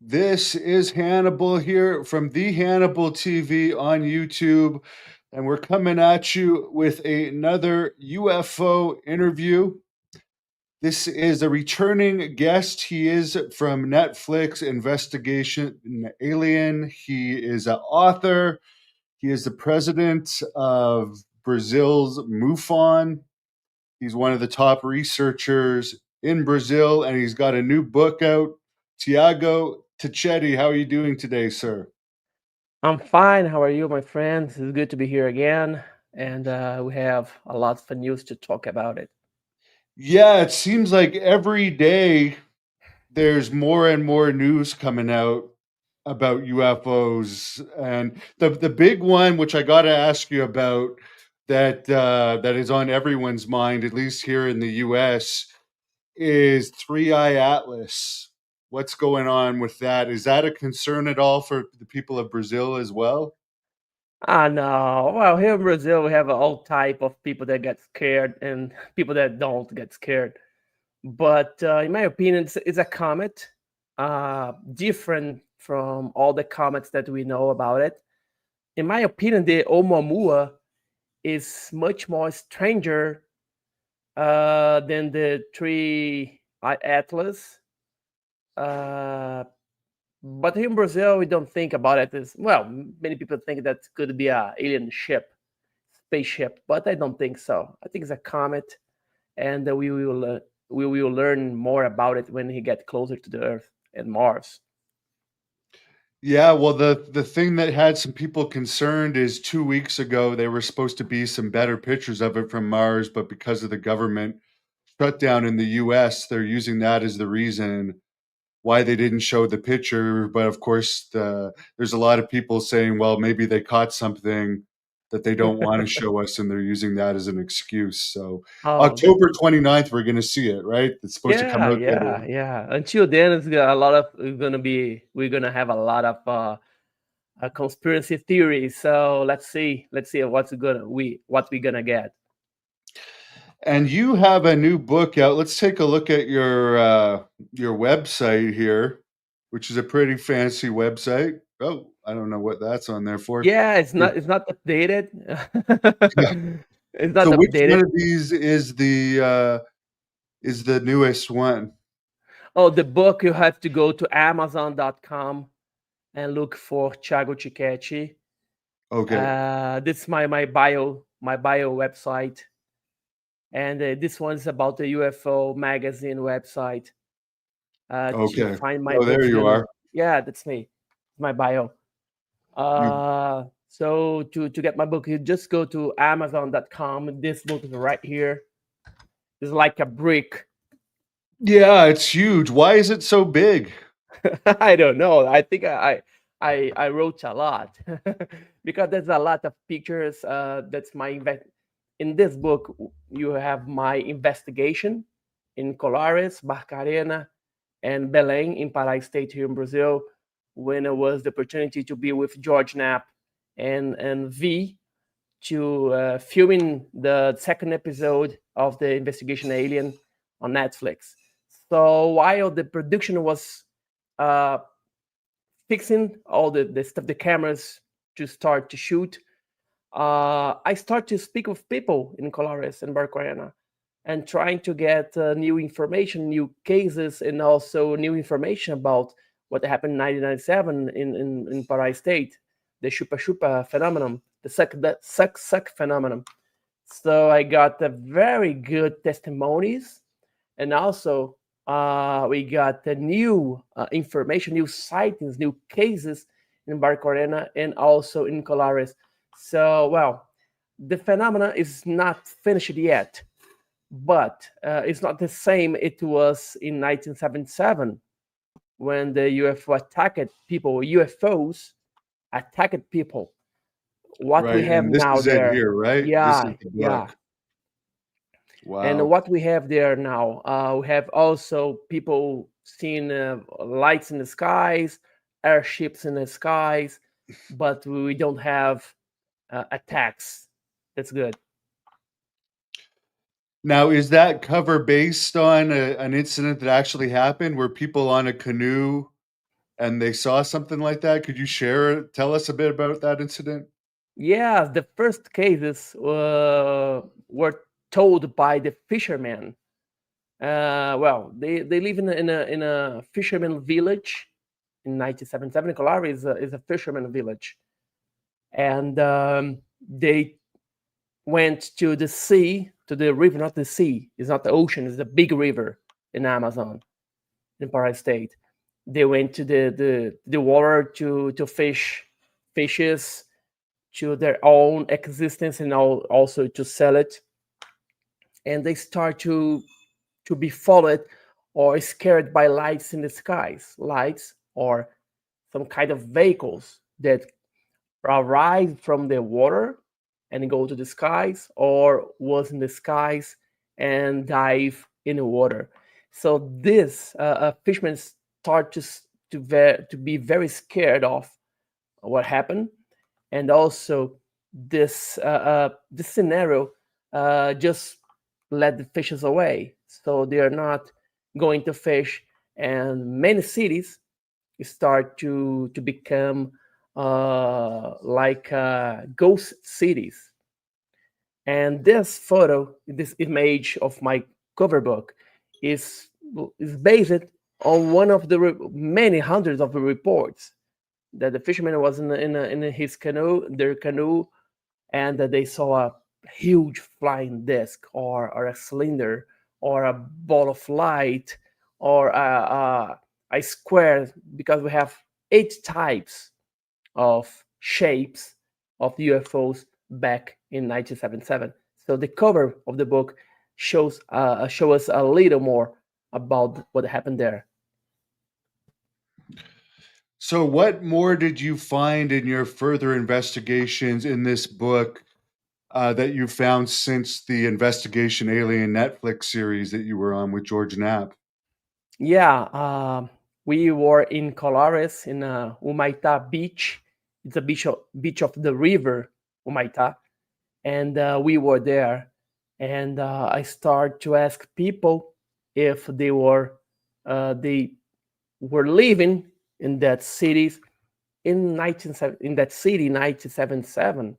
This is Hannibal here from the Hannibal TV on YouTube, and we're coming at you with another UFO interview. This is a returning guest. He is from Netflix Investigation Alien. He is an author. He is the president of Brazil's MUFON. He's one of the top researchers in Brazil, and he's got a new book out. Thiago Ticchetti, how are you doing today, sir? I'm fine. How are you, my friends? It's good to be here again, and we have a lot of news to talk about it. Yeah, it seems like every day there's more and more news coming out about UFOs, and the big one, which I got to ask you about, that is on everyone's mind, at least here in the U.S., is Three Eye Atlas. What's going on with that? Is that a concern at all for the people of Brazil as well? Ah, no. Well, here in Brazil, we have all type of people that get scared and people that don't get scared. But in my opinion, it's a comet, different from all the comets that we know about it. In my opinion, the Oumuamua is much more stranger than the Three Eye Atlas. Uh, but here in Brazil, we don't think about it as well. Many people think that could be a alien ship, spaceship, but I don't think so. I think it's a comet, and we will learn more about it when he get closer to the Earth and Mars. Yeah, well, the thing that had some people concerned is 2 weeks ago they were supposed to be some better pictures of it from Mars, but because of the government shutdown in the US, they're using that as the reason why they didn't show the picture. But of course, there's a lot of people saying, well, maybe they caught something that they don't want to show us, and they're using that as an excuse. So Oh, October 29th, we're going to see it, right? It's supposed to come yeah, out that yeah, yeah. Until then, it's got a lot of we're gonna have a lot of conspiracy theories. So let's see what we're gonna get. And you have a new book out. Let's take a look at your website here, which is a pretty fancy website. Oh, I don't know what that's on there for. Yeah, it's But, not updated. yeah. It's not So which updated. one of these is the newest one? Oh, the book, you have to go to Amazon.com and look for Thiago Ticchetti. Okay. This is my bio website, and this one's about the UFO magazine website. To Okay. find my Oh, there books, you are. yeah, that's me, my bio. You So to get my book, you just go to Amazon.com. This book is right here. It's like a brick. Yeah, it's huge. Why is it so big? I don't know. I think I wrote a lot because there's a lot of pictures. That's in this book. You have my investigation in Colares, Barcarena, and Belém in Pará State here in Brazil, when it was the opportunity to be with George Knapp and V to filming the second episode of the Investigation Alien on Netflix. So while the production was uh, fixing all the stuff, the cameras to start to shoot, I start to speak with people in Colares and Barcarena and trying to get new information, new cases, and also new information about what happened in 1997 in Pará State, the Chupa Chupa phenomenon, the suck phenomenon. So I got very good testimonies, and also we got the new information, new sightings, new cases in Barcarena and also in Colares. So, well, the phenomena is not finished yet, but it's not the same it was in 1977 when the UFO attacked people. UFOs attacked people. What we Right, have and this now is it there, here, right? This is yeah, the yeah. book. And Wow. what we have there now, we have also people seeing lights in the skies, airships in the skies, but we don't have attacks. That's good. Now, is that cover based on an incident that actually happened where people on a canoe and they saw something like that. Could you tell us a bit about that incident? Yeah, the first cases were told by the fishermen. Well, they live in a fisherman village in 1977. Calari is a fisherman village, and they went to the sea, to the river, not the sea. It's not the ocean. It's a big river in Amazon, in Pará State. They went to the water to fish fishes to their own existence and also to sell it. And they start to be followed or scared by lights in the skies, lights or some kind of vehicles that arrive from the water and go to the skies, or was in the skies and dive in the water. So this fishermen start to be very scared of what happened, and also this scenario just let the fishes away, so they are not going to fish, and many cities start to become like ghost cities. And this photo, this image of my cover book, is is based on one of the many hundreds of reports that the fisherman was in his canoe, their canoe, and that they saw a huge flying disc, or a cylinder, or a ball of light, or a square, because we have 8 types of shapes of UFOs back in 1977. So the cover of the book show us a little more about what happened there. So, what more did you find in your further investigations in this book that you found since the Investigation Alien Netflix series that you were on with George Knapp? Yeah, we were in Colares in Humaitá Beach. It's a beach of the river Humaitá, and we were there. And I start to ask people if they were living in that city in that city 1977,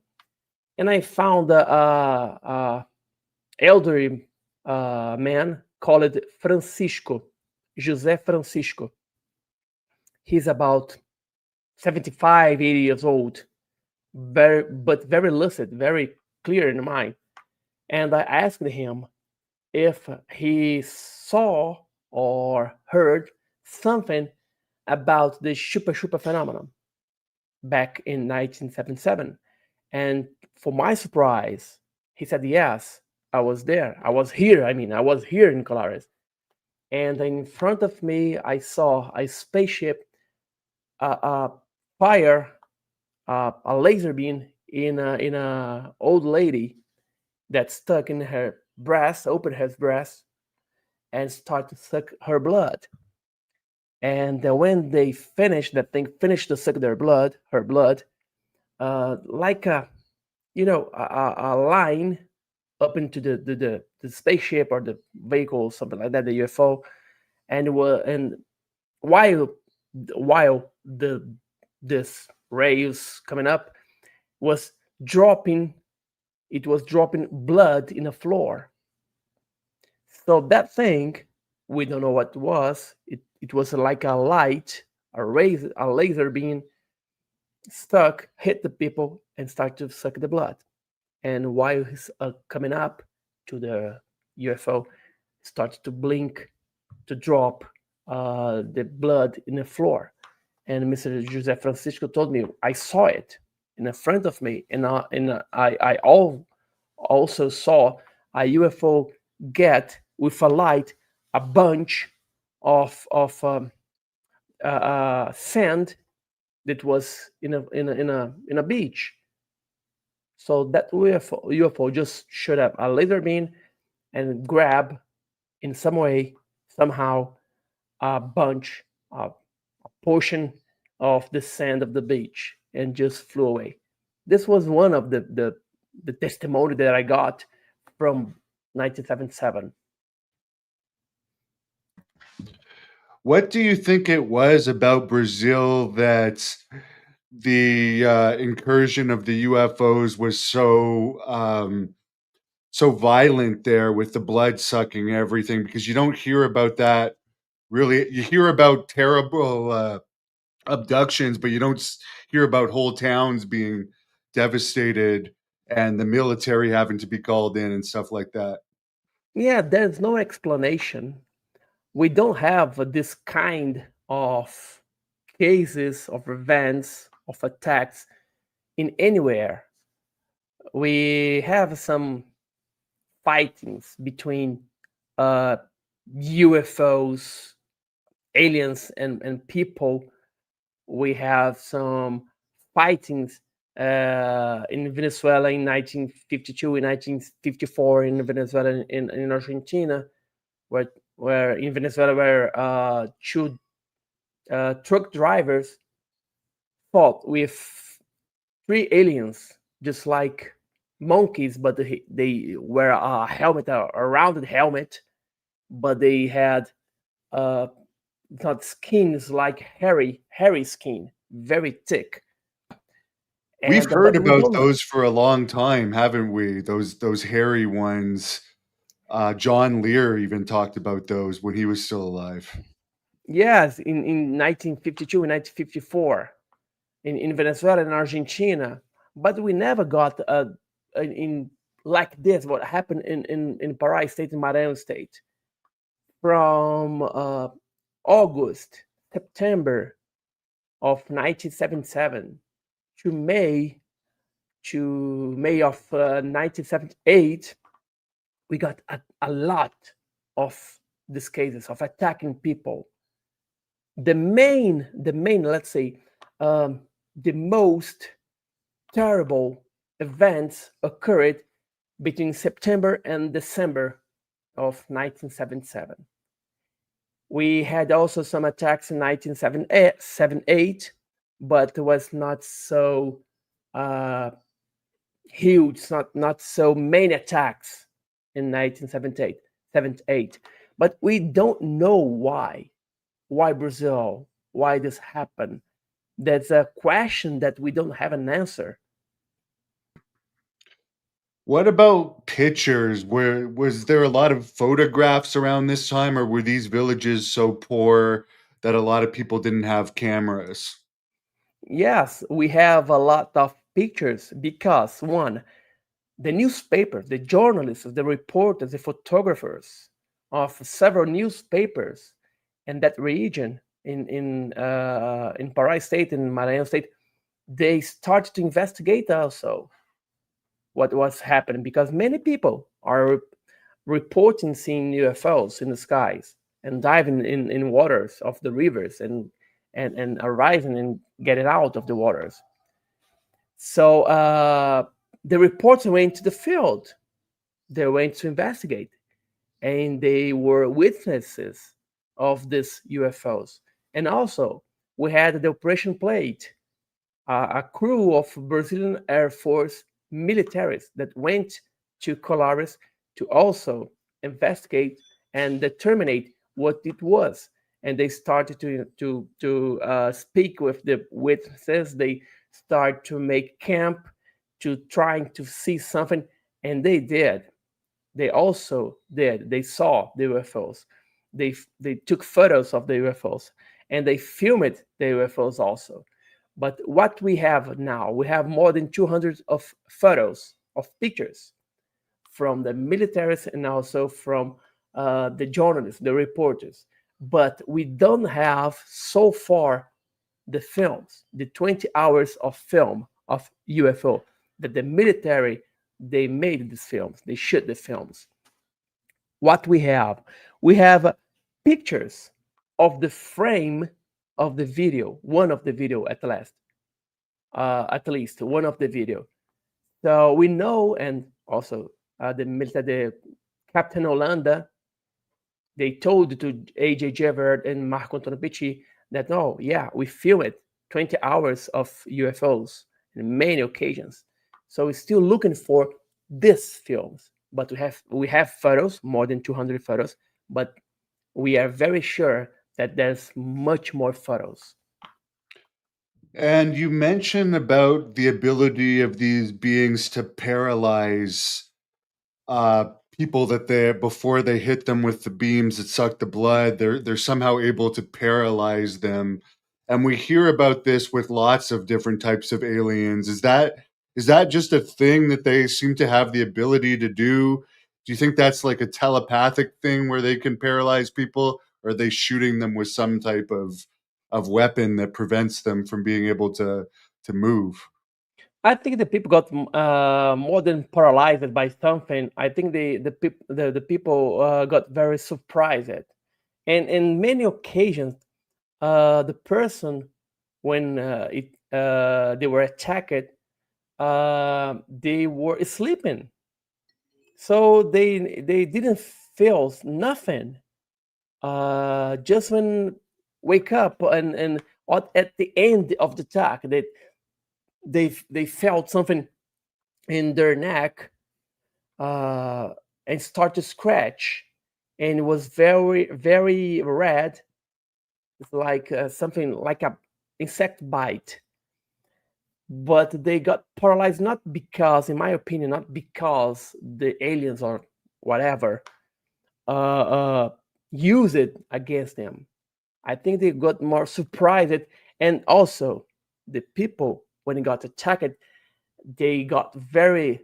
and I found a elderly man called Francisco, José Francisco. He's about 75, 80 years old, very lucid, very clear in mind. And I asked him if he saw or heard something about the Chupa Chupa phenomenon back in 1977. And for my surprise, he said, yes, I was there. I was here. I mean, I was here in Colares. And in front of me, I saw a spaceship fire a laser beam in a old lady that stuck in her breast, opened her breast, and started to suck her blood. And when they finished that thing, finished to suck her blood, like a line up into the spaceship or the vehicle, something like that, the UFO, and while while this rays coming up was dropping, it was dropping blood in the floor. So that thing, we don't know what it was. It was like a light, a laser beam stuck, hit the people, and start to suck the blood. And while he's coming up to the UFO, starts to blink, to drop the blood in the floor. And Mr. José Francisco told me, I saw it in the front of me, and I also saw a UFO get with a light a bunch of sand that was in a beach. So that UFO just showed up a laser beam and grab in some way, somehow, a bunch, a portion of the sand of the beach, and just flew away. This was one of the testimony that I got from 1977. What do you think it was about Brazil that the incursion of the UFOs was so violent there with the blood sucking everything? Because you don't hear about that really. You hear about terrible abductions, but you don't hear about whole towns being devastated and the military having to be called in and stuff like that. Yeah, there's no explanation. We don't have this kind of cases of events of attacks in anywhere. We have some fightings between uh, UFOs, aliens, and people. We have some fightings in Venezuela in 1952, in 1954 in Venezuela, in Argentina, where in Venezuela where two truck drivers fought with three aliens, just like monkeys, but they wear a helmet, a rounded helmet, but they had uh, not skins like hairy skin, very thick. We've And heard but we about don't know. those for a long time, haven't we? Those hairy ones. John Lear even talked about those when he was still alive. Yes, in 1952 and 1954 in Venezuela and Argentina, but we never got in like this. What happened in Pará State, in Maranhão State, from August, September of 1977 to May of 1978, we got a lot of these cases of attacking people. The main, let's say, um, the most terrible events occurred between September and December of 1977. We had also some attacks in 1978, but it was not so uh, huge, not so many attacks in 1978. 78. But we don't know why Brazil, why this happened. That's a question that we don't have an answer. What about pictures? Where was there a lot of photographs around this time, or were these villages so poor that a lot of people didn't have cameras? Yes, we have a lot of pictures because one, the newspapers, the journalists, the reporters, the photographers of several newspapers in that region, in Pará State, in Maranhão State, they started to investigate also what was happening because many people are reporting seeing UFOs in the skies and diving in waters of the rivers and arising and getting out of the waters. So the reporters went to the field. They went to investigate, and they were witnesses of these UFOs. And also, we had the Operation Plate, a crew of Brazilian Air Force militaries that went to Colares to also investigate and determine what it was. And they started to speak with the witnesses. They start to make camp to trying to see something, and they did. They also did. They saw the UFOs. They took photos of the UFOs and they filmed the UFOs also. But what we have now, we have more than 200 of photos of pictures from the militaries and also from the journalists, the reporters. But we don't have so far the films, the 20 hours of film of UFO that the military they made these films, they shoot the films. What we have pictures of the frame of the video, one of the video at least one of the video. So we know, and also the Captain Holanda, they told to AJ Jevert and Marco Antonio Pichi that no, yeah, we filmed 20 hours of UFOs in many occasions. So we're still looking for these films, but we have photos, more than 200 photos, but we are very sure that there's much more photos. And you mentioned about the ability of these beings to paralyze uh, people that they before they hit them with the beams that suck the blood. They're somehow able to paralyze them, and we hear about this with lots of different types of aliens. Is that just a thing that they seem to have the ability to do? Do you think that's like a telepathic thing where they can paralyze people, or are they shooting them with some type of weapon that prevents them from being able to move? I think the people got more than paralyzed by something. I think the people got very surprised, and in many occasions, the person when they were attacked, they were sleeping, so they didn't feel nothing. Just when wake up and at the end of the attack, they felt something in their neck, uh, and start to scratch, and it was very red. It's like something like a insect bite, but they got paralyzed not because, in my opinion, not because the aliens or whatever use it against them. I think they got more surprised, and also the people when they got attacked, they got very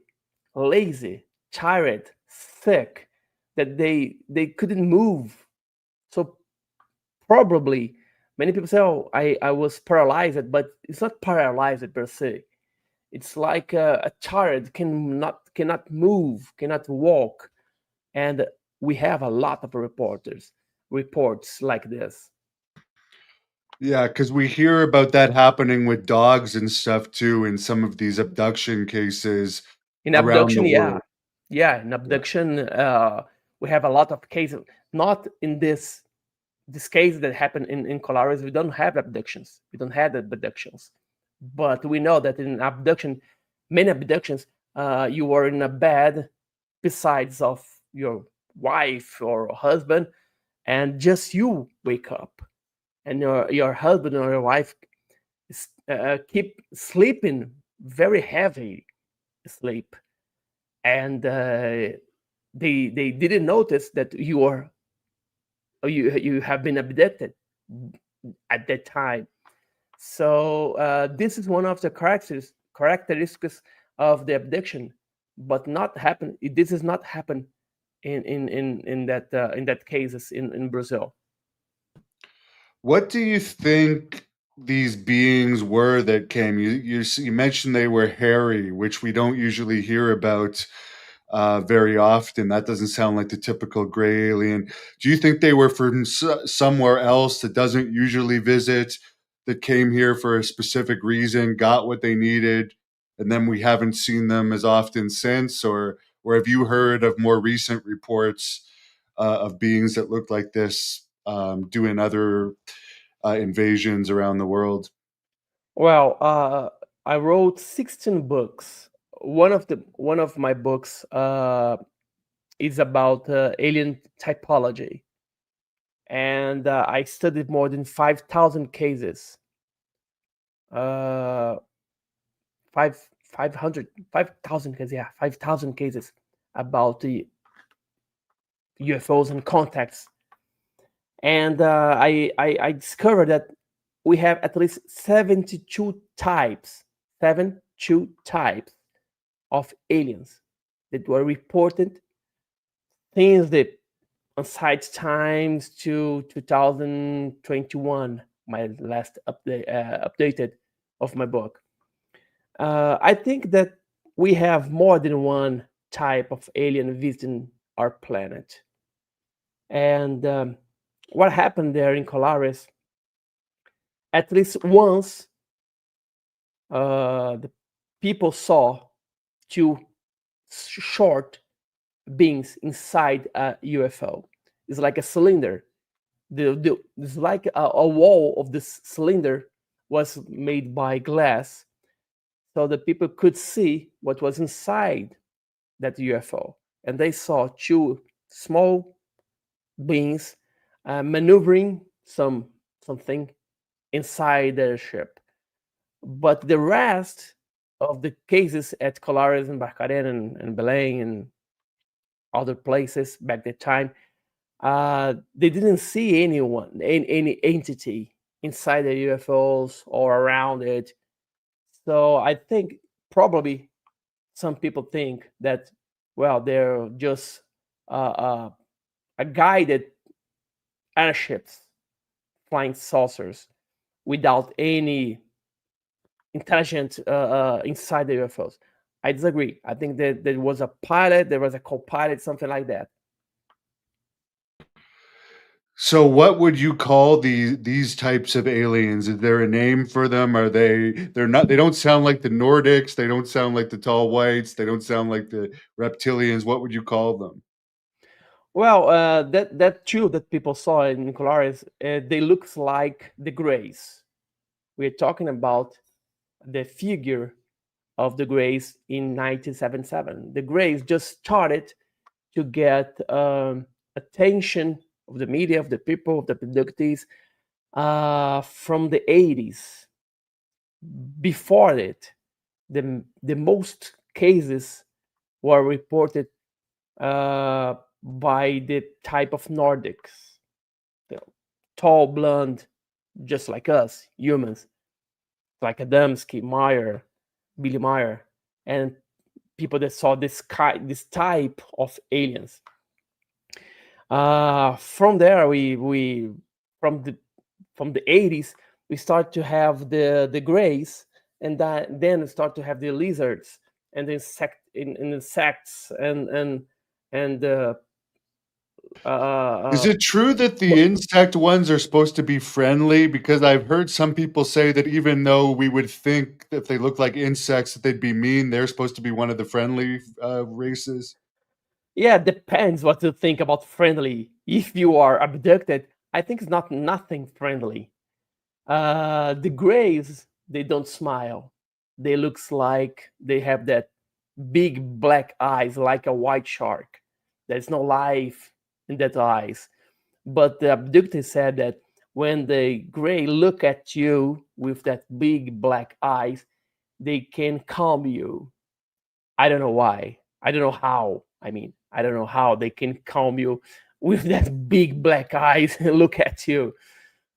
lazy, tired, sick, that they couldn't move. So probably many people say, "Oh, I was paralyzed," but it's not paralyzed per se. It's like a child cannot move, cannot walk, and we have a lot of reports like this. Yeah, because we hear about that happening with dogs and stuff too in some of these abduction cases In around the abduction, yeah, world. yeah, in Yeah. abduction, we have a lot of cases. Not in this case that happened in Colares, we don't have abductions. We don't have abductions, but we know that in abduction, many abductions, you were in a bed besides of your wife or husband, and just you wake up, and your husband or your wife keep sleeping very heavy sleep, and they didn't notice that you have been abducted at that time. So this is one of the characteristics of the abduction, but not happen. This is not happen in that cases in Brazil. What do you think these beings were that came? You mentioned they were hairy, which we don't usually hear about very often. That doesn't sound like the typical gray alien. Do you think they were from somewhere else that doesn't usually visit, that came here for a specific reason, got what they needed, and then we haven't seen them as often since? Or have you heard of more recent reports of beings that look like this doing other invasions around the world? Well, I wrote 16 books. One of my books is about alien typology, and I studied more than 5,000 cases. Uh, five 500 5,000 cases, yeah, 5,000 cases about the UFOs and contacts, and I discovered that we have at least 72 types of aliens that were reported since the on-site times to 2021, my last updated of my book. I think that we have more than one type of alien visiting our planet. And what happened there in Colares, at least once, the people saw two short beings inside a UFO. It's like a cylinder. It's like a wall of this cylinder was made by glass, so the people could see what was inside that UFO, and they saw two small beings maneuvering something inside their ship. But the rest of the cases at Colares and Barcarena and Belém and other places back that time, they didn't see anyone, any entity inside the UFOs or around it. So I think probably some people think that, well, they're just a guided airships, flying saucers, without any intelligent inside the UFOs. I disagree. I think that there was a pilot, there was a co-pilot, something like that. So what would you call these types of aliens? Is there a name for them? Are they're not, they don't sound like the Nordics, they don't sound like the tall whites, they don't sound like the reptilians. What would you call them? Well, that too that people saw in Colares, they looks like the Greys. We're talking about the figure of the Greys in 1977. The Greys just started to get attention of the media, of the people, of the abductees from the 80s. Before it, the most cases were reported by the type of Nordics, you know, tall, blonde, just like us, humans, like Adamski, Meyer, Billy Meyer, and people that saw this type of aliens. From there, we from the 80s, we start to have the grays, and then start to have the lizards and the insects and Is uh, it true that the but insect ones are supposed to be friendly? Because I've heard some people say that even though we would think that they look like insects, that they'd be mean, they're supposed to be one of the friendly races. yeah, depends what you think about friendly. If you are abducted, I think it's not nothing friendly. The grays, they don't smile. They looks like they have that big black eyes like a white shark. There's no life in that eyes. But the abductor said that when the gray look at you with that big black eyes, they can calm you. I don't know why. I don't know how. I mean, I don't know how they can calm you with that big black eyes and look at you.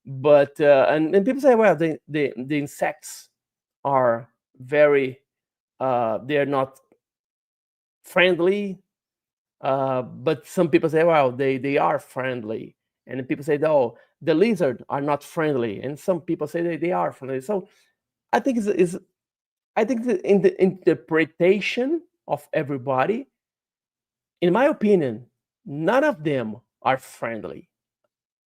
But and people say, well, the insects are very they're not friendly. But some people say, well, they are friendly, and people say, oh, the lizard are not friendly, and some people say they are friendly. So I think is I think that in the interpretation of everybody, in my opinion, none of them are friendly.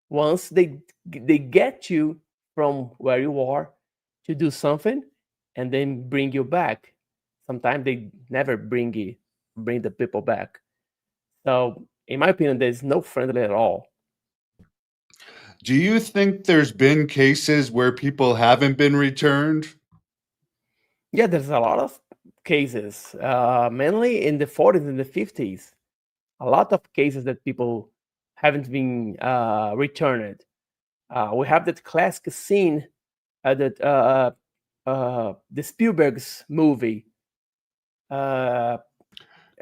Once they get you from where you are to do something, and then bring you back. Sometimes they never bring the people back. So, in my opinion, there's no friendly at all. Do you think there's been cases where people haven't been returned? Yeah, there's a lot of cases, mainly in the 40s and the 50s. A lot of cases that people haven't been returned. We have that classic scene that the Spielberg's movie. Uh,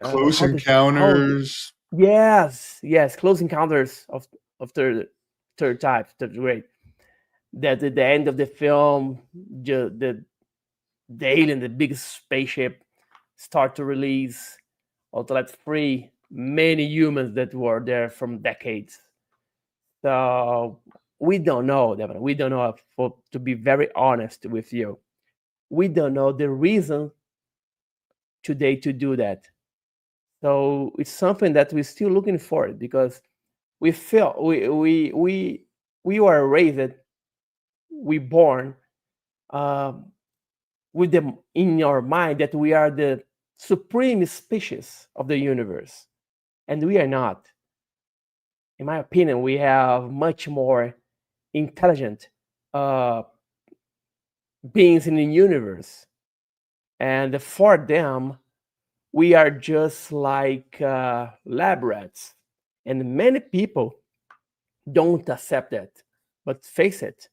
Close how? encounters? Yes, yes, Close Encounters of third type, third grade. That at the end of the film, the alien, the big spaceship, start to release or to let free many humans that were there from decades. So we don't know, Devin. We don't know. To be very honest with you, we don't know the reason today to do that. So it's something that we're still looking for because we feel we were raised, we born um, with them in our mind that we are the supreme species of the universe, and we are not. In my opinion, we have much more intelligent uh, beings in the universe, and for them, we are just like lab rats, and many people don't accept that. But face it,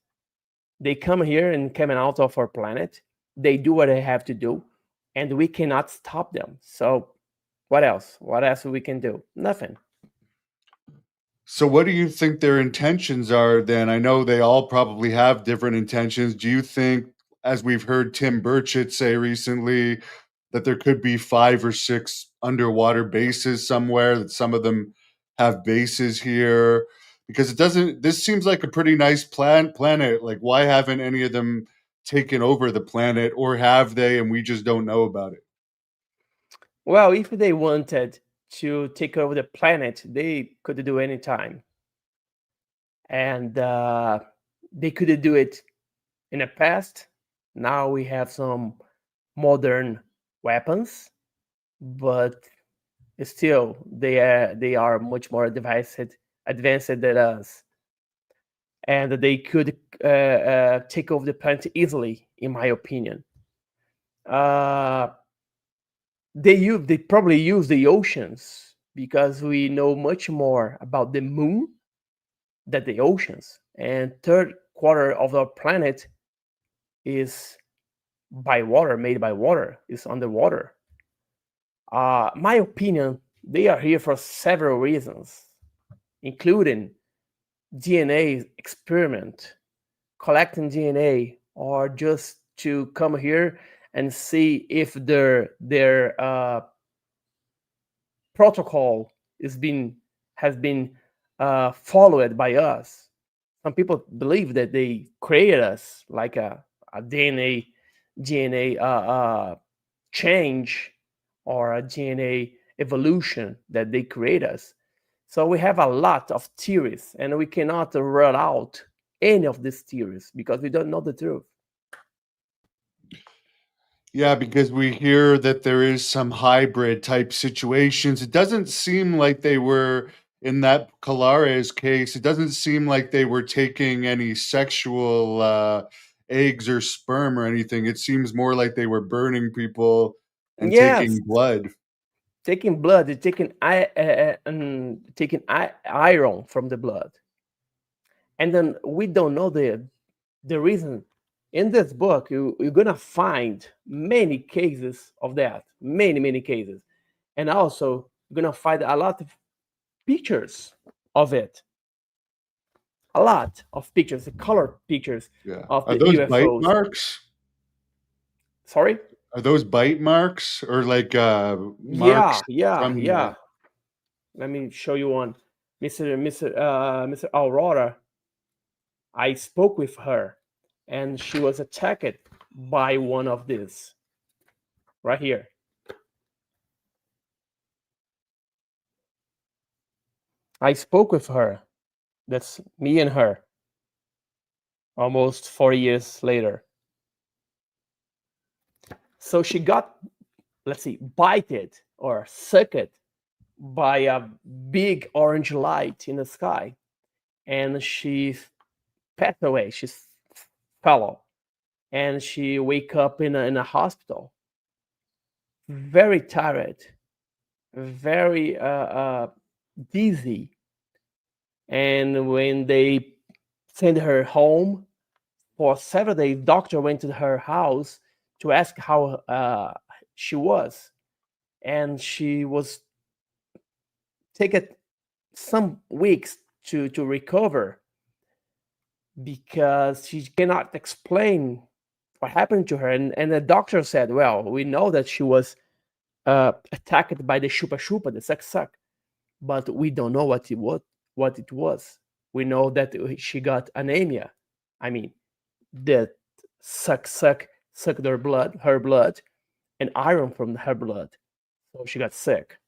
they come here and come out of our planet. They do what they have to do, and we cannot stop them. So what else? What else we can do? Nothing. So, what do you think their intentions are then? I know they all probably have different intentions. Do you think, as we've heard Tim Burchett say recently, that there could be 5 or 6 underwater bases somewhere, that some of them have bases here? Because this seems like a pretty nice planet. Like, why haven't any of them taken over the planet, or have they, and we just don't know about it? Well, if they wanted to take over the planet, they could do any time, and they could do it in the past. Now we have some modern weapons, but still they are much more advanced than us, and they could take over the planet easily, in my opinion. Uh, they probably use the oceans because we know much more about the moon than the oceans, and third quarter of our planet is by water, made by water, is underwater. My opinion, they are here for several reasons, including DNA experiment, collecting DNA, or just to come here and see if their protocol has been followed by us. Some people believe that they created us like a DNA change or a DNA evolution that they create us. So we have a lot of theories, and we cannot rule out any of these theories because we don't know the truth. Yeah, because we hear that there is some hybrid type situations. It doesn't seem like they were in that Colares case. It doesn't seem like they were taking any sexual eggs or sperm or anything. It seems more like they were burning people and Yes, taking blood. taking blood, taking iron from the blood, and then we don't know the reason. In this book, you're gonna find many cases of that, many cases, and also you're gonna find a lot of pictures of it, a lot of pictures, the color pictures Yeah. of Are the those bite UFOs. marks? Sorry? Are those bite marks or like Yeah, marks yeah, from yeah. Let me show you one. Mr. Aurora, I spoke with her, and she was attacked by one of these right here. I spoke with her. That's me and her, almost 40 years later. So she got, let's see, bited or sucked by a big orange light in the sky, and she passed away. She fell, and she wake up in a hospital, very tired, very dizzy. And when they sent her home for several days, doctor went to her house to ask how she was, and she was taken some weeks to recover because she cannot explain what happened to her. And the doctor said, well, we know that she was attacked by the shupa shupa, the suck suck, but we don't know what it was. We know that she got anemia. I mean, the suck her blood, and iron from her blood. So she got sick.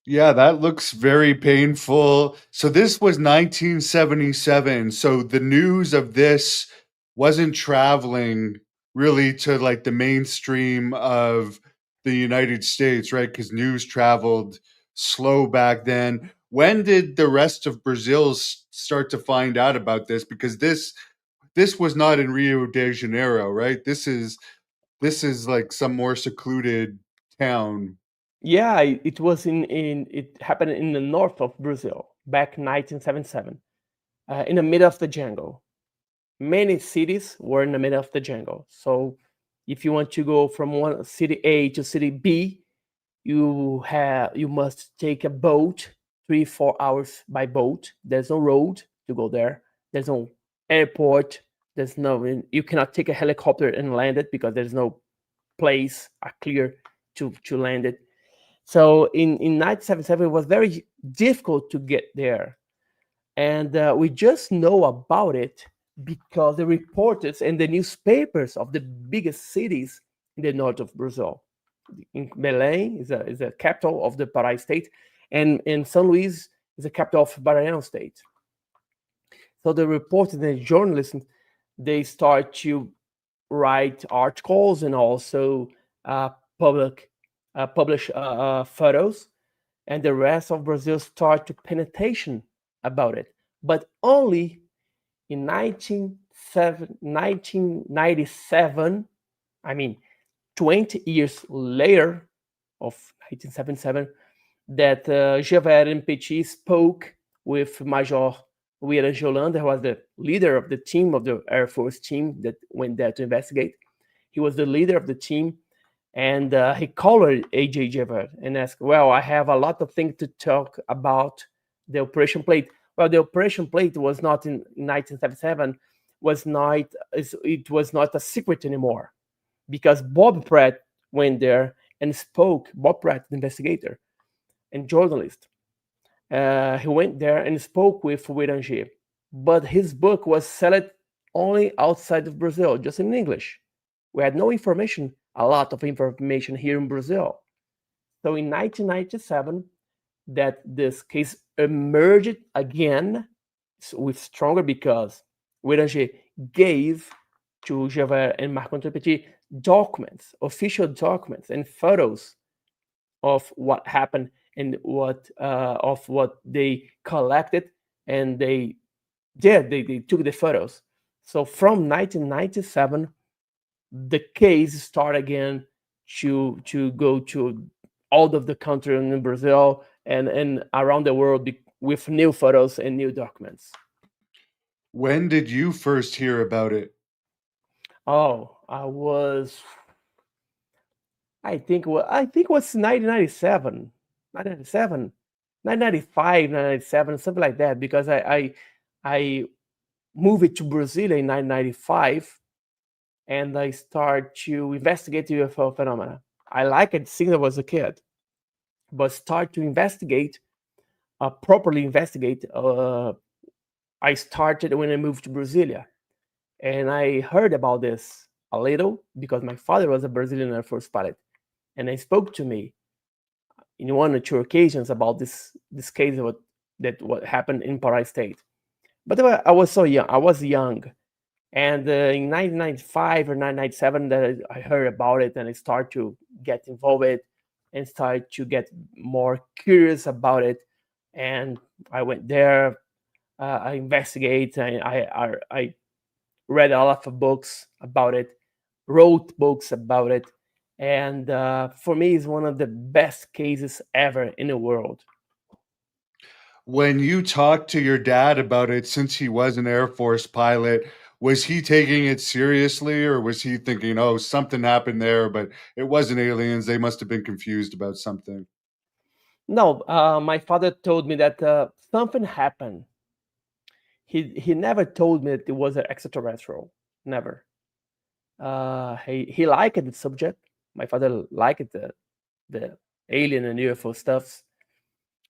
Yeah, that looks very painful. So this was 1977. So the news of this wasn't traveling really to like the mainstream of the United States, right? Because news traveled slow back then. When did the rest of Brazil start to find out about this? Because this was not in Rio de Janeiro, right? This is like some more secluded town. Yeah, it was in it happened in the north of Brazil. back in 1977, in the middle of the jungle. Many cities were in the middle of the jungle. So if you want to go from one city A to city B, you must take a boat, 3 4 hours by boat. There's no road to go there. There's no airport. There's no, you cannot take a helicopter and land it because there's no place clear to land it. So in 1977 it was very difficult to get there, and we just know about it because the reporters and the newspapers of the biggest cities in the north of Brazil. In Belém is a capital of the Pará state, and in São Luís is the capital of Maranhão state. So the reporters and the journalists, they start to write articles and also uh, public publish photos, and the rest of Brazil start to pay attention about it. But only in 1997, I mean, 20 years later of 1977, that Javert and Petit spoke with Major William Jolanda, who was the leader of the team of the Air Force team that went there to investigate. He was the leader of the team, and he called AJ Javert and asked, "Well, I have a lot of things to talk about the Operation Plate." Well, the Operation Plate was not in 1977, it was not a secret anymore, because Bob Pratt went there and spoke. Bob Pratt, the investigator and journalist, he went there and spoke with Wiranger, but his book was sold only outside of Brazil, just in English. We had no information, a lot of information here in Brazil. So in 1997, that this case emerged again with stronger, because Wiranger gave to Javert and Marc-Antoine Petit documents, official documents and photos of what happened and what they collected, and they took the photos. So from 1997, the case started again to go to all of the country in Brazil and around the world with new photos and new documents. When did you first hear about it? Oh, I think it was 1997, 1997, 1995, 1997, something like that, because I moved to Brazil in 1995, and I start to investigate UFO phenomena. I like it since I was a kid, but start to investigate, properly investigate. I started when I moved to Brasilia, and I heard about this a little because my father was a Brazilian Air Force pilot, and he spoke to me in one or two occasions about this case of what happened in Pará State. But I was so young. I was young, and in 1995 or 1997, that I heard about it, and I started to get involved and started to get more curious about it. And I went there. I investigate. I read a lot of books about it, wrote books about it, and for me, it's one of the best cases ever in the world. When you talked to your dad about it, since he was an Air Force pilot, was he taking it seriously, or was he thinking, oh, something happened there, but it wasn't aliens? They must have been confused about something. No, my father told me that something happened. He never told me that it was an extraterrestrial. Never. He liked the subject. My father liked the alien and UFO stuff,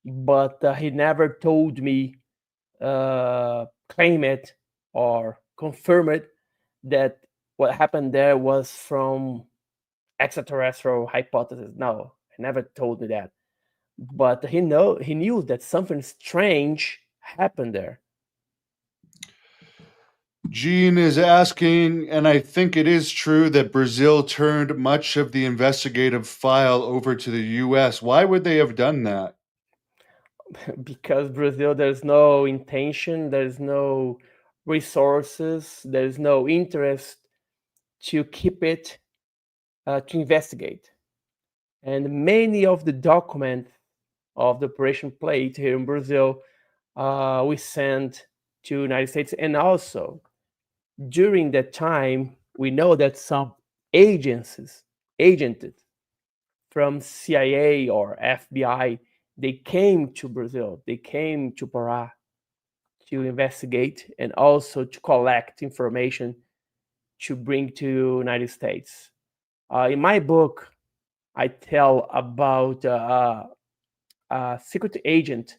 but he never told me, claim it or confirm it, that what happened there was from extraterrestrial hypothesis. No, he never told me that. But he knew that something strange happened there. Gene is asking, and I think it is true, that Brazil turned much of the investigative file over to the US. Why would they have done that? Because Brazil, there's no intention, there's no resources, there's no interest to keep it, to investigate. And many of the documents of the Operation Plate here in Brazil we sent to United States. And also during that time, we know that some agents from CIA or FBI, they came to Brazil, they came to Pará to investigate and also to collect information to bring to United States. In my book, I tell about a secret agent,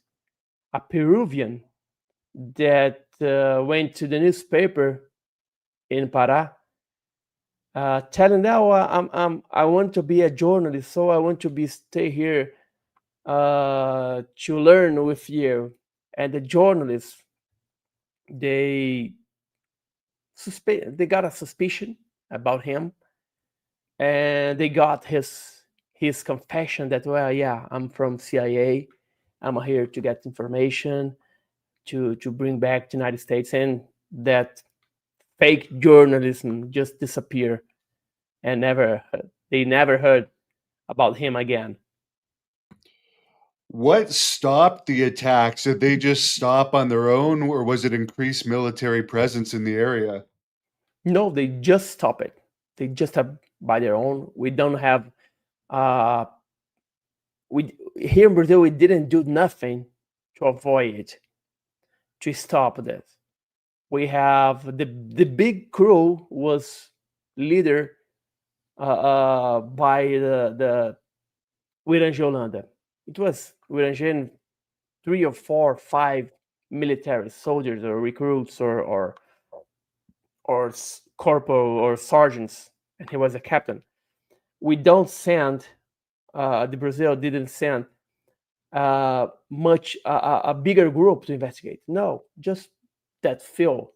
a Peruvian that went to the newspaper in Pará, telling them, "Oh, I want to be a journalist, so I want to be stay here to learn with you." And the journalists, they they got a suspicion about him, and they got his confession that, well, yeah, I'm from CIA, I'm here to get information to bring back to United States, and that fake journalism just disappear and they never heard about him again. What stopped the attacks? Did they just stop on their own, or was it increased military presence in the area? No, they just stop it. They just have by their own. We don't have uh we here in Brazil we didn't do nothing to avoid it, to stop this. We have the big crew was leader by the Wirangé Holanda. It was Wirangé and 3 or 4, 5 military soldiers or recruits or corporal or sergeants, and he was a captain. We don't send the Brazil didn't send much a bigger group to investigate. No, just that few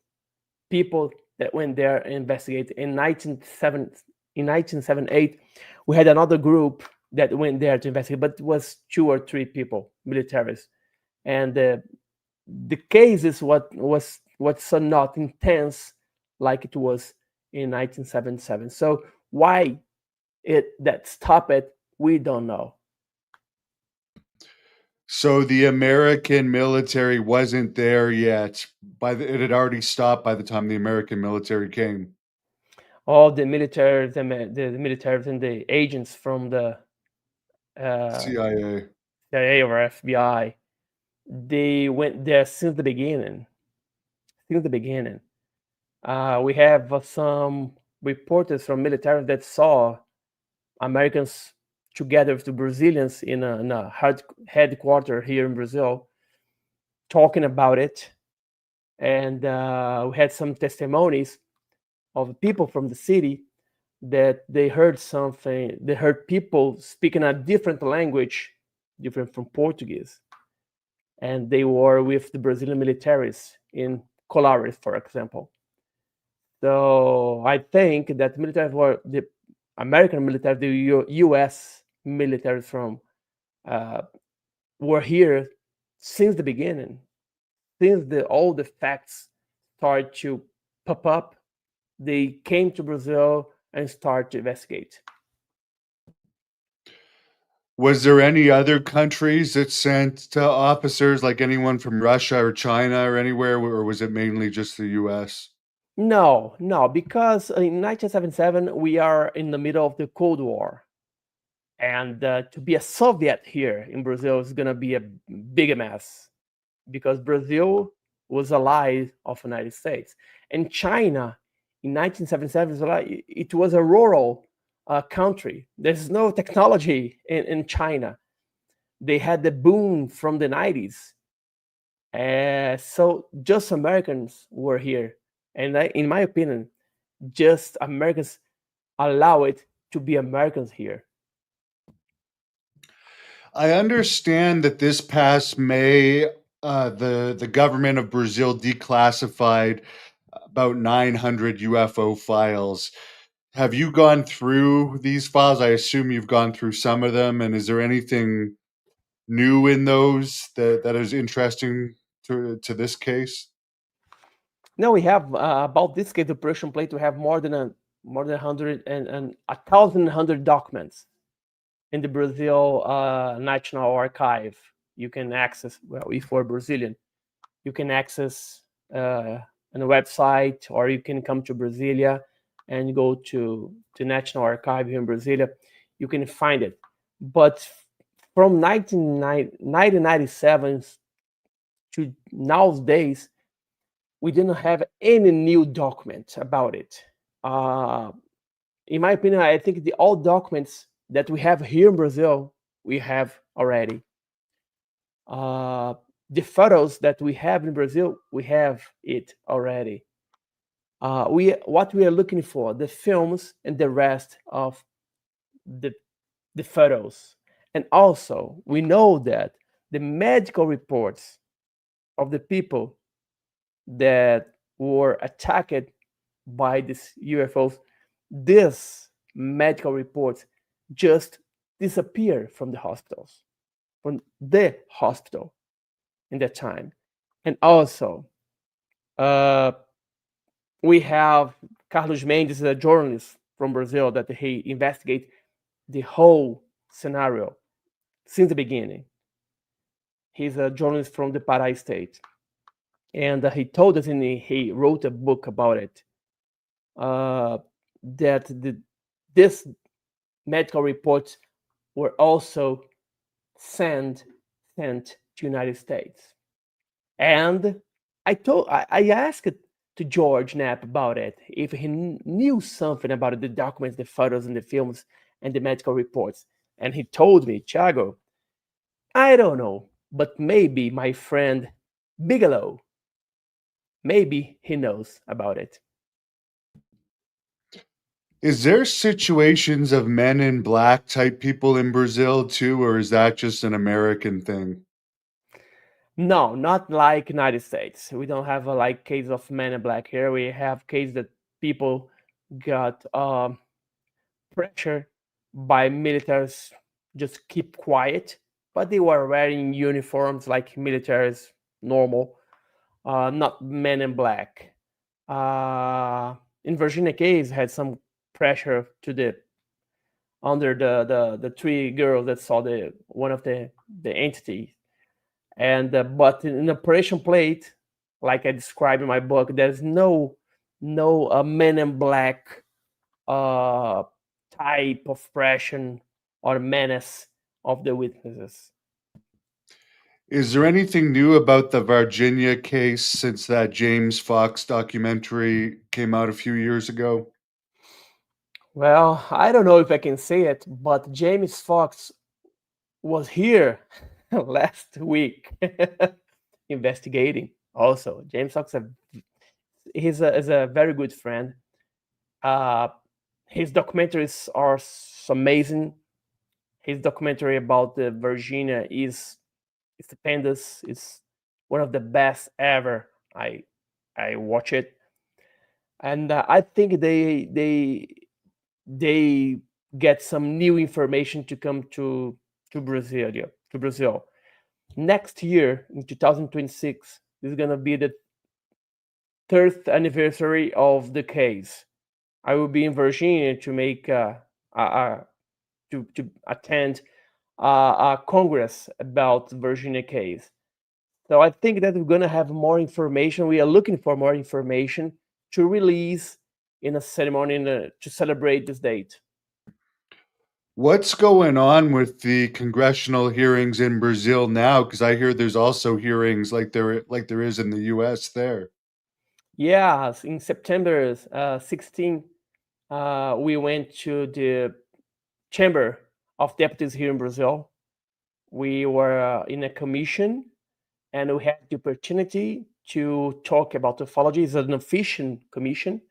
people that went there and investigate. In 1978, we had another group that went there to investigate, but it was 2 or 3 people, militaries, and the case is what's so not intense like it was in 1977. So why it that stop it, we don't know. So the American military wasn't there yet. It had already stopped by the time the American military came. All the militaries, the militaries and the agents from the uh, CIA. CIA or FBI, they went there since the beginning. Since the beginning, we have some reporters from military that saw Americans together with the Brazilians in a headquarters here in Brazil, talking about it, and we had some testimonies of people from the city that they heard something. They heard people speaking a different language, different from Portuguese, and they were with the Brazilian militaries in Colares, for example. So I think that military were the American military, the U.S. military from uh, were here since the beginning, since all the facts started to pop up. They came to Brazil and start to investigate. Was there any other countries that sent officers, like anyone from Russia or China or anywhere, or was it mainly just the US? No, no, because in 1977 we are in the middle of the Cold War, and to be a Soviet here in Brazil is gonna be a big mess because Brazil was ally of the United States, and China in 1977 it was a rural country. There's no technology in China. They had the boom from the 90s. So just Americans were here. And in my opinion, just Americans allow it to be Americans here. I understand that this past May, the government of Brazil declassified about 900 UFO files. Have you gone through these files? I assume you've gone through some of them. And is there anything new in those that is interesting to this case? Now we have about this case, the Persian plate, we have more than 100 and 1,100 documents in the Brazil National Archive. You can access, well, if you're Brazilian, you can access on a website, or you can come to Brasilia and go to National Archive here in Brasilia. You can find it. But from 1997 to nowadays, we didn't have any new document about it. Uh, in my opinion, I think the all documents that we have here in Brazil, we have already. Uh, the photos that we have in Brazil, we have it already. We what we are looking for, the films and the rest of the the photos, and also we know that the medical reports of the people that were attacked by these UFOs, these medical reports just disappear from the hospitals, from the hospital in that time. And also, uh, we have Carlos Mendes, a journalist from Brazil, that he investigates the whole scenario since the beginning. He's a journalist from the Pará state, and he told us, and he wrote a book about it, uh, that this medical reports were also sent sent to United States. And I asked to George Knapp about it, if he knew something about the documents, the photos, and the films, and the medical reports. And he told me, Thiago, I don't know, but maybe my friend Bigelow, maybe he knows about it. Is there situations of men in black type people in Brazil too, or is that just an American thing? No, not like United States. We don't have a like case of Men in Black here. We have case that people got pressure by militaries just keep quiet, but they were wearing uniforms like militaries normal, not Men in Black. In Virginia case had some pressure to the under the three girls that saw the one of the entities. And but in Operation Plate, like I described in my book, there's no Men in Black uh, type of pressure or menace of the witnesses. Is there anything new about the Virginia case since that James Fox documentary came out a few years ago? Well, I don't know if I can say it, but James Fox was here last week investigating. Also, James Fox is a very good friend. Uh, his documentaries are amazing. His documentary about the Virginia is stupendous. It's one of the best ever. I watch it, and I think they get some new information to come to Brazil. To Brazil next year in 2026 is gonna be the third anniversary of the case. I will be in Virginia to make to attend a congress about the Virginia case. So I think that we're going to have more information. We are looking for more information to release in a ceremony to celebrate this date. What's going on with the congressional hearings in Brazil now? Because I hear there's also hearings like there is in the U.S. there. Yeah, in September 16, we went to the Chamber of Deputies here in Brazil. We were in a commission, and we had the opportunity to talk about ufology. It's an official commission.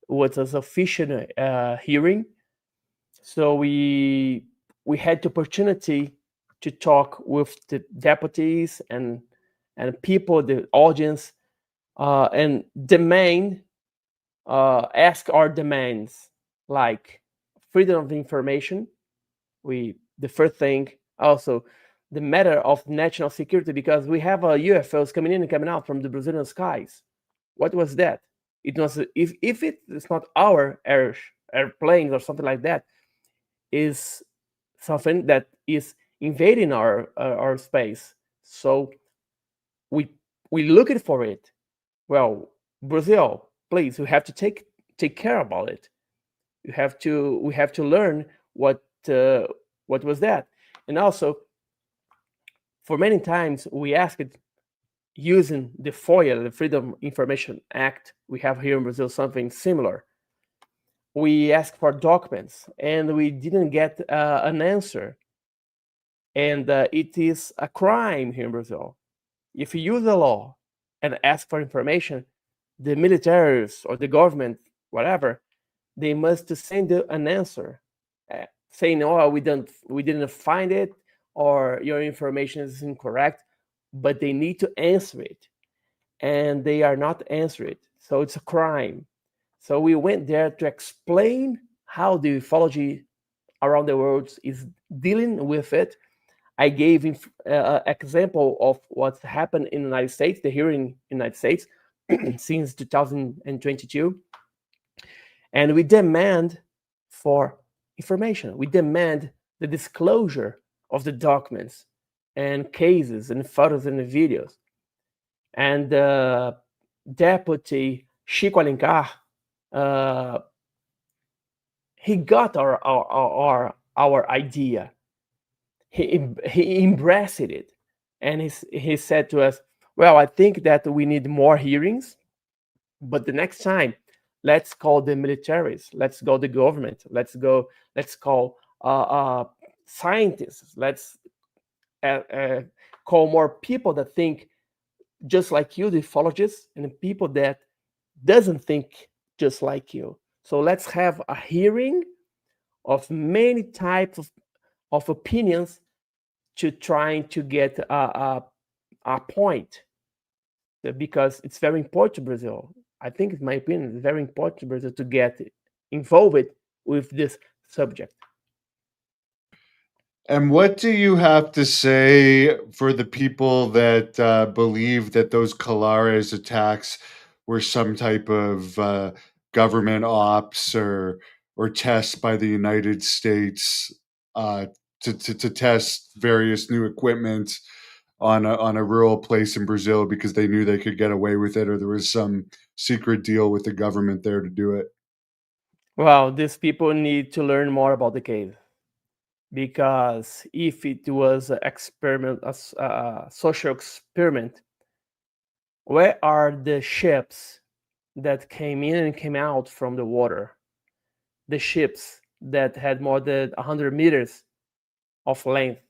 It was an official hearing. So we had the opportunity to talk with the deputies and people, the audience, and demand ask our demands like freedom of information. We the first thing also the matter of national security, because we have UFOs coming in and coming out from the Brazilian skies. What was that? It was if it is not our airplanes or something like that, is something that is invading our space. So we we looking for it. Well, Brazil, please, we have to take care about it. We have to learn what was that. And also, for many times we asked using the FOIA, the Freedom Information Act, we have here in Brazil something similar. We asked for documents and we didn't get an answer. And it is a crime here in Brazil. If you use the law and ask for information, the militaries or the government, whatever, they must send an answer saying, "Oh, we didn't find it, or your information is incorrect," but they need to answer it, and they are not answering it. So it's a crime. So we went there to explain how the ufology around the world is dealing with it. I gave example of what's happened in the United States, the hearing in the United States since 2022. And we demand for information. We demand the disclosure of the documents and cases and photos and videos. And Deputy Chico Alencar, he got our idea. He embraced it, and he said to us, "Well, I think that we need more hearings, but the next time, let's call the militaries, let's go the government, let's call scientists, let's call more people that think just like you, the ufologists, and people that doesn't think just like you. So let's have a hearing of many types of opinions to trying to get a point, because it's very important to Brazil. I think, in my opinion, it's very important to Brazil to get involved with this subject." And what do you have to say for the people that believe that those Colares attacks were some type of government ops or tests by the United States to test various new equipment on a rural place in Brazil because they knew they could get away with it, or there was some secret deal with the government there to do it? Well, these people need to learn more about the case, because if it was an experiment, a social experiment, where are the ships that came in and came out from the water? The ships that had more than 100 meters of length,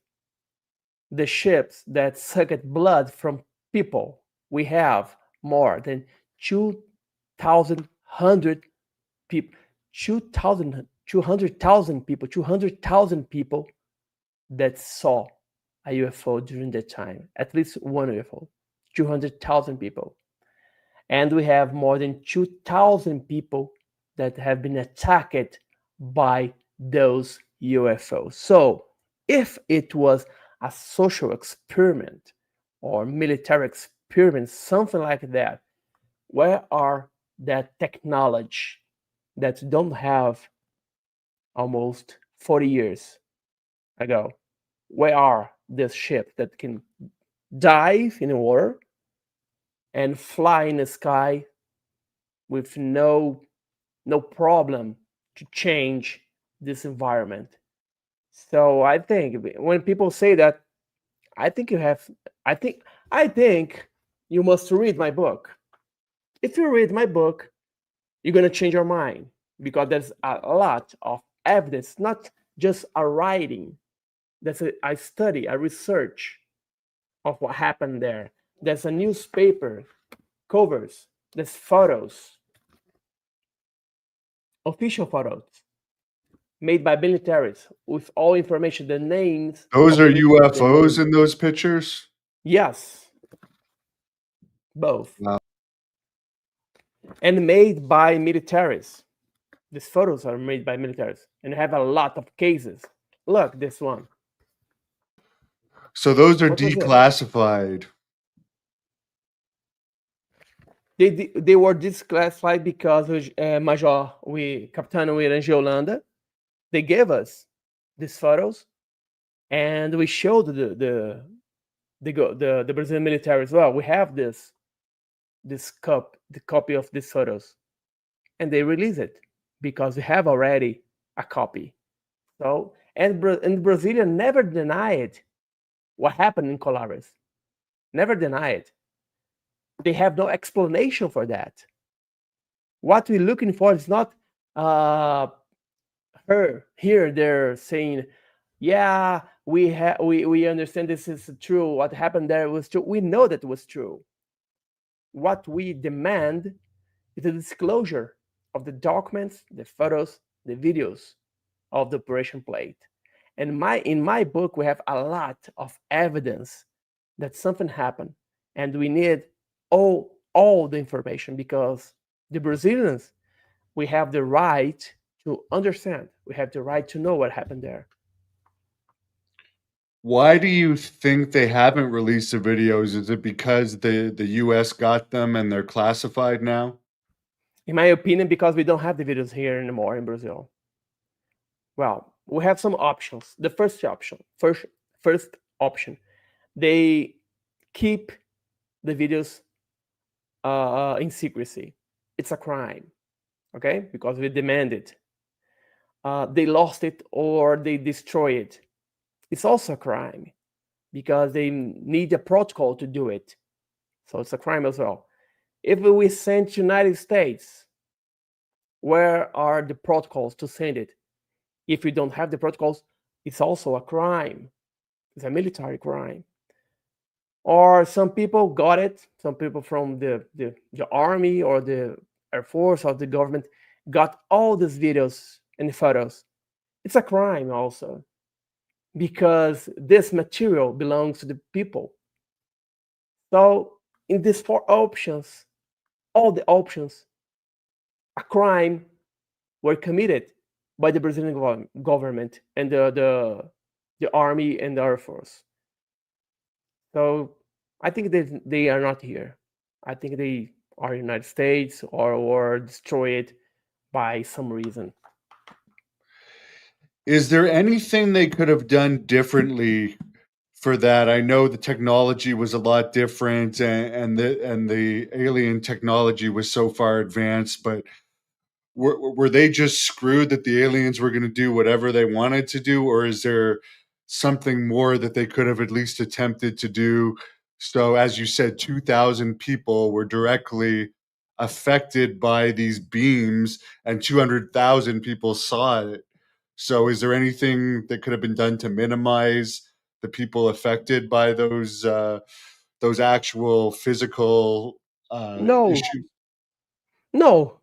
the ships that sucked blood from people. We have more than 2,000 people, 200,000 people, 200,000 people that saw a UFO during that time, at least one UFO, 200,000 people. And we have more than 2,000 people that have been attacked by those UFOs. So if it was a social experiment or military experiment, something like that, where are that technology that don't have almost 40 years ago? Where are these ships that can dive in the water and fly in the sky with no problem to change this environment? So I think when people say that, I think you have I think you must read my book. If you read my book, you're going to change your mind, because there's a lot of evidence, not just a writing. There's a study, a research of what happened there. There's a newspaper covers, there's photos, official photos made by militaries with all information, the names Those of the are military, the UFOs names. in those pictures? Yes, both. Wow. And made by militaries. These photos are made by militaries and have a lot of cases. Look, this one. So those are What was it? declassified. They were disclassified because Major, Capitano Iranje Holanda, they gave us these photos, and we showed the the Brazilian military as well. We have the copy of these photos, and they release it because we have already a copy. So and Brazilian never denied what happened in Colares. Never deny it. They have no explanation for that. What we're looking for is not uh, her here. They're saying, "Yeah, we understand this is true. What happened there was true. We know that it was true." What we demand is the disclosure of the documents, the photos, the videos of the operation plate. And in my book, we have a lot of evidence that something happened, and we need all the information because the Brazilians, we have the right to understand. We have the right to know what happened there. Why do you think they haven't released the videos? Is it because the US got them and they're classified now? In my opinion, because we don't have the videos here anymore in Brazil. Well, we have some options. The first option, they keep the videos in secrecy. It's a crime, okay? Because we demand it. They lost it or they destroy it. It's also a crime because they need a protocol to do it. So it's a crime as well. If we send to United States, where are the protocols to send it? If we don't have the protocols, it's also a crime. It's a military crime. Or some people got it. Some people from the army or the air force or the government got all these videos and photos. It's a crime also because this material belongs to the people. So in these four options, all the options, a crime were committed by the Brazilian government and the army and the air force. So I think they are not here. I think they are United States or destroyed by some reason. Is there anything they could have done differently for that? I know the technology was a lot different and the alien technology was so far advanced, but were they just screwed that the aliens were going to do whatever they wanted to do, or is there something more that they could have at least attempted to do? So, as you said, 2,000 people were directly affected by these beams, and 200,000 people saw it. So, is there anything that could have been done to minimize the people affected by those actual physical No, issues? no,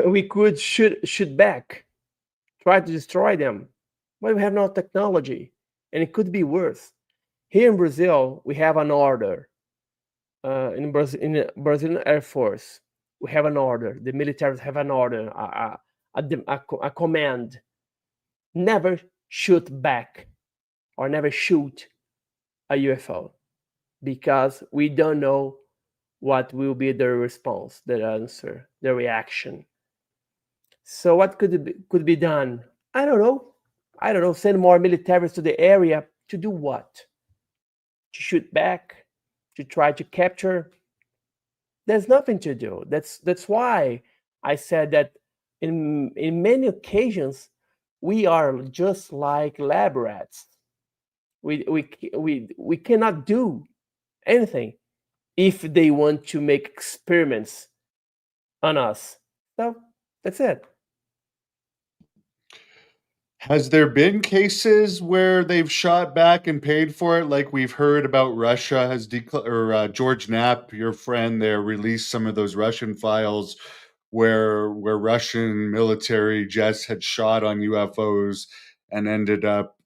we could shoot back, try to destroy them, but we have no technology, and it could be worse. Here in Brazil, we have an order. In the Brazilian Air Force, we have an order. The militaries have an order, a command: never shoot back or never shoot a UFO because we don't know what will be the response, the answer, the reaction. So what could be done? I don't know. I don't know. Send more militaries to the area to do what? To shoot back? To try to capture? There's nothing to do. That's why I said that in many occasions we are just like lab rats. We cannot do anything if they want to make experiments on us. So that's it. Has there been cases where they've shot back and paid for it, like we've heard about Russia has George Knapp, your friend there, released some of those Russian files where Russian military jets had shot on UFOs and ended up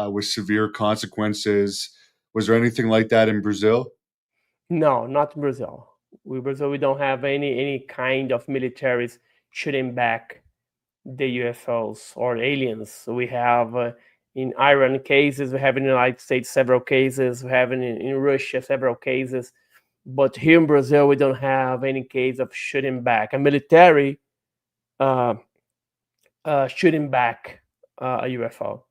with severe consequences. Was there anything like that in Brazil? No, not in Brazil. Brazil, we don't have any kind of militaries shooting back the UFOs or aliens. So we have in Iran cases, we have in the United States several cases, we have in Russia several cases, but here in Brazil we don't have any case of shooting back a military uh, shooting back a UFO.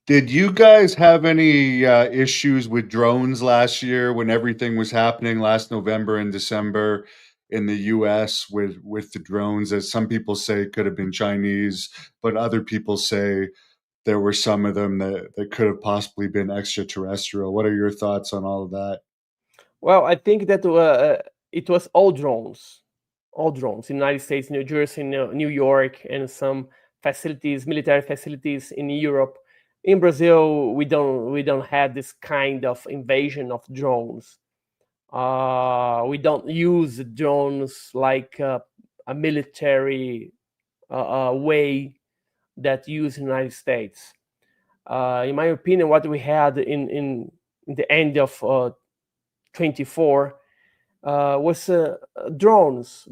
Did you guys have any issues with drones last year when everything was happening last November and December in the U.S. with the drones? As some people say, it could have been Chinese, but other people say there were some of them that could have possibly been extraterrestrial. What are your thoughts on all of that? Well, I think that it was all drones in the United States, New Jersey, New York, and some facilities, military facilities in Europe. In Brazil, we don't have this kind of invasion of drones. We don't use drones like a military way that used in the United States. In my opinion, what we had in the end of 24 was drones,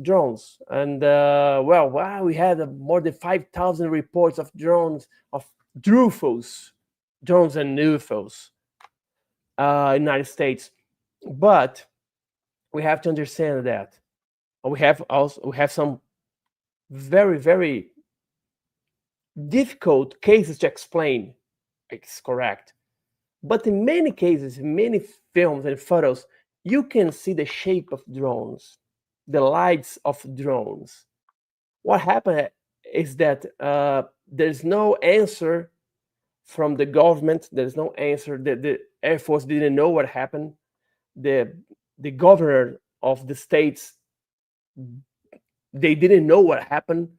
and well, wow, we had more than 5,000 reports of of UFOs, drones and UFOs in the United States. But we have to understand that we have some very difficult cases to explain. It's correct, but in many cases, in many films and photos, you can see the shape of drones, the lights of drones. What happened is that there's no answer from the government. There's no answer. The Air Force didn't know what happened. The the governor of the states, they didn't know what happened.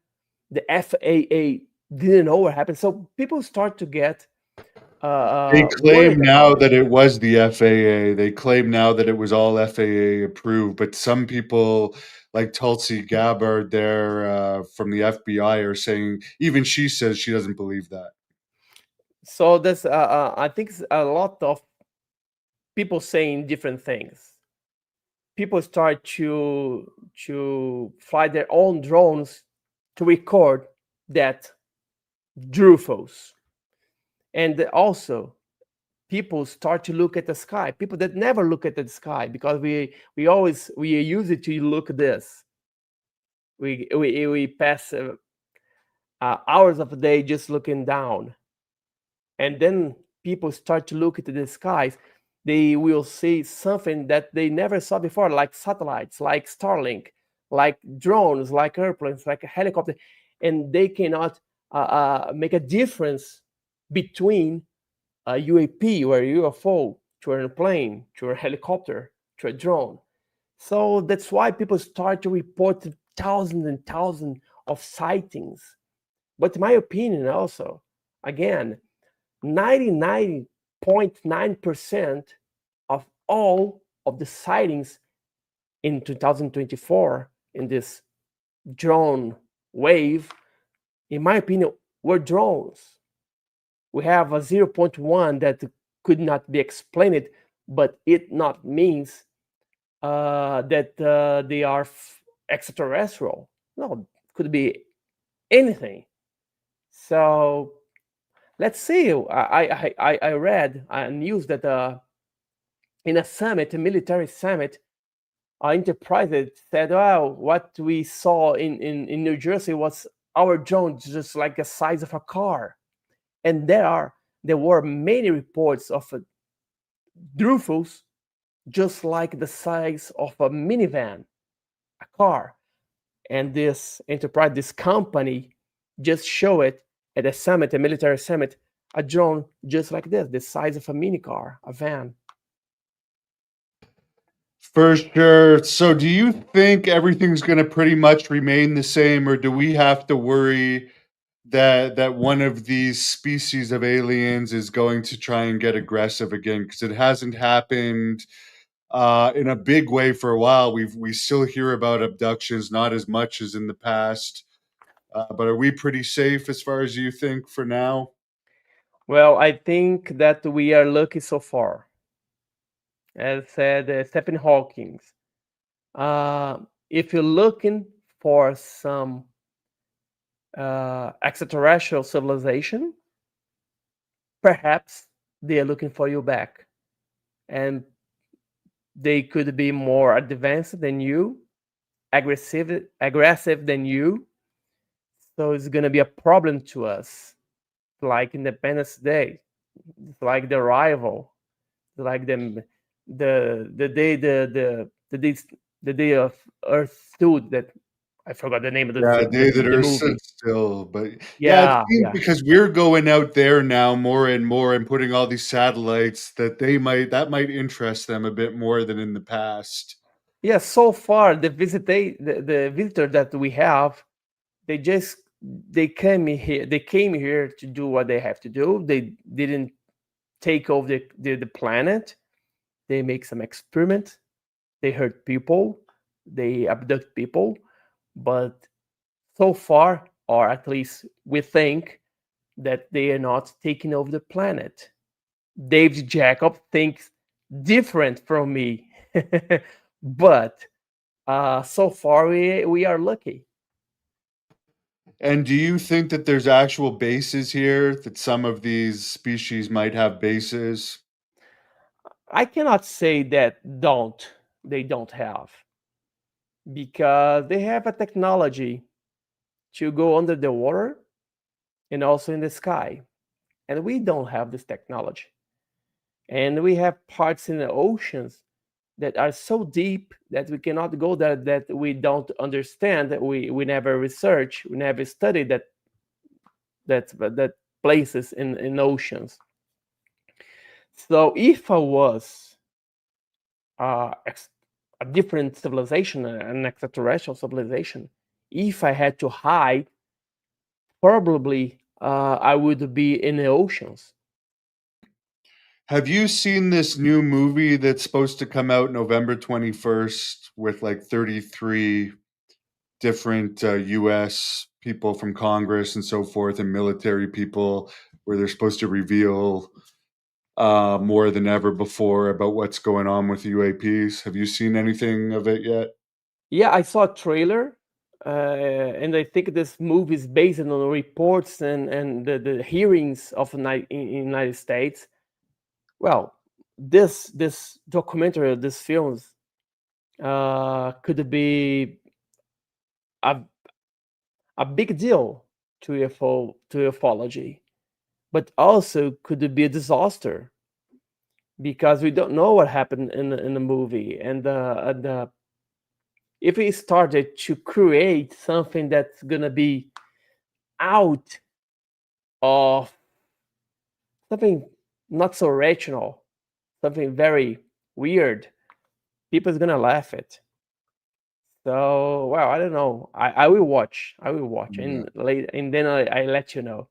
The FAA didn't know what happened. So people start to get They claim worried now about it. that it was the FAA. They claim now that it was all FAA approved, but some people like Tulsi Gabbard there from the FBI are saying even she says she doesn't believe that. So there's, I think, a lot of people saying different things. People start to fly their own drones to record that UFOs, and also people start to look at the sky. People that never look at the sky, because we use it to look at this. We pass hours of the day just looking down, and then people start to look into the skies. They will see something that they never saw before, like satellites, like Starlink, like drones, like airplanes, like a helicopter, and they cannot make a difference between a UAP or a UFO to an airplane, to a helicopter, to a drone. So that's why people start to report thousands and thousands of sightings. But in my opinion, also, again, 99.9% of all of the sightings in 2024 in this drone wave, in my opinion, were drones. We have a zero point 0.1 that could not be explained, but it not means that they are extraterrestrial. No, could be anything. So let's see. I read news that in a summit, a military summit, Enterprise said, "Well, what we saw in New Jersey was our drone, just like the size of a car." And there were many reports of UFOs just like the size of a minivan, a car. And this enterprise, this company, just show it at a summit, a military summit, a drone just like this, the size of a mini car, a van. For sure. So do you think everything's going to pretty much remain the same, or do we have to worry that one of these species of aliens is going to try and get aggressive again? Because it hasn't happened in a big way for a while. We still hear about abductions, not as much as in the past. But are we pretty safe as far as you think for now? Well, I think that we are lucky so far. As said Stephen Hawking, if you're looking for some extraterrestrial civilization, perhaps they are looking for you back. And they could be more advanced than you, aggressive than you. So it's gonna be a problem to us, like Independence Day. It's like the rival, like the day the day of Earth stood. That I forgot the name of Yeah, Day That the Earth Stood movie. Still, but yeah, it Yeah, seems yeah, because we're going out there now more and more and putting all these satellites that that might interest them a bit more than in the past. yeah. So far, the visitor that we have, they just they came here to do what they have to do. They didn't take over the planet. They make some experiment. They hurt people. They abduct people. But so far, or at least we think that they are not taking over the planet. David Jacob thinks different from me, but so far we are lucky. And do you think that there's actual bases here, that some of these species might have bases? I cannot say that they don't have, because they have a technology to go under the water and also in the sky, and we don't have this technology. And we have parts in the oceans that are so deep that we cannot go there, that we don't understand, that we never research, we never study that places in oceans. So if I was uh, a different civilization, an extraterrestrial civilization, if I had to hide, probably I would be in the oceans. Have you seen this new movie that's supposed to come out November 21st with like 33 different US people from Congress and so forth and military people, where they're supposed to reveal more than ever before about what's going on with UAPs? Have you seen anything of it yet? Yeah, I saw a trailer, and I think this movie is based on reports and the hearings of in United States. Well, this documentary, this films, could be a a big deal to ufology, but also could be a disaster, because we don't know what happened in the movie, and if we started to create something that's gonna be out of something not so rational, something very weird, people's gonna laugh it. So, well, I don't know. I will watch. I will watch, Yeah. and then I let you know.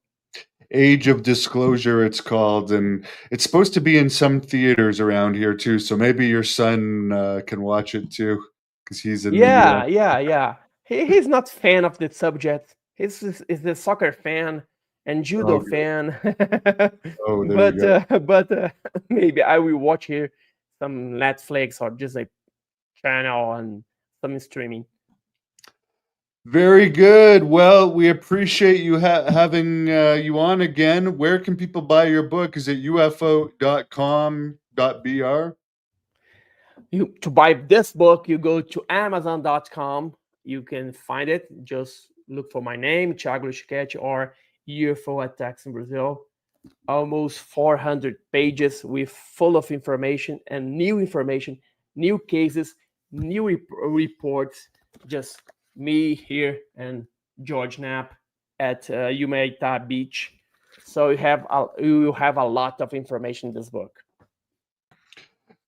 Age of Disclosure, it's called, and it's supposed to be in some theaters around here too. So maybe your son can watch it too, because he's in the Yeah, U.S. yeah, yeah. He's not fan of the subject. He's the soccer fan and judo Okay. fan. Oh, there you go. But maybe I will watch here some Netflix or just a channel and some streaming. Very good. Well, we appreciate you having you on again. Where can people buy your book? Is it ufo.com.br? To buy this book, you go to Amazon.com. You can find it. Just look for my name, Thiago Ticchetti, or UFO Attacks in Brazil. Almost 400 pages with full of information, new cases, new reports. Just me here and George Knapp at Humaita Beach. So you will have a lot of information in this book.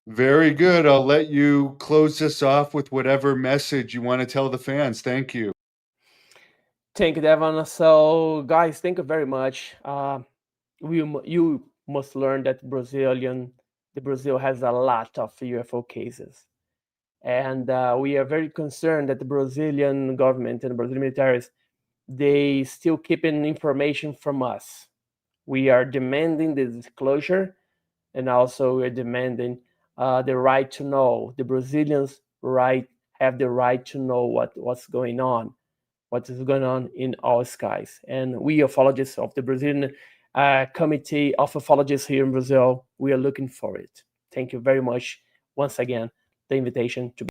Very good. I'll let you close this off with whatever message you want to tell the fans. Thank you. Thank you, Devon. So, guys, thank you very much. You must learn that the Brazil has a lot of UFO cases, and we are very concerned that the Brazilian government and the Brazilian militaries, they still keeping information from us. We are demanding the disclosure, and also we're demanding the right to know. The Brazilians right have the right to know what's going on, what is going on in our skies. And we ufologists of the Brazilian Committee of Ufologists here in Brazil, we are looking for it. Thank you very much once again, the invitation to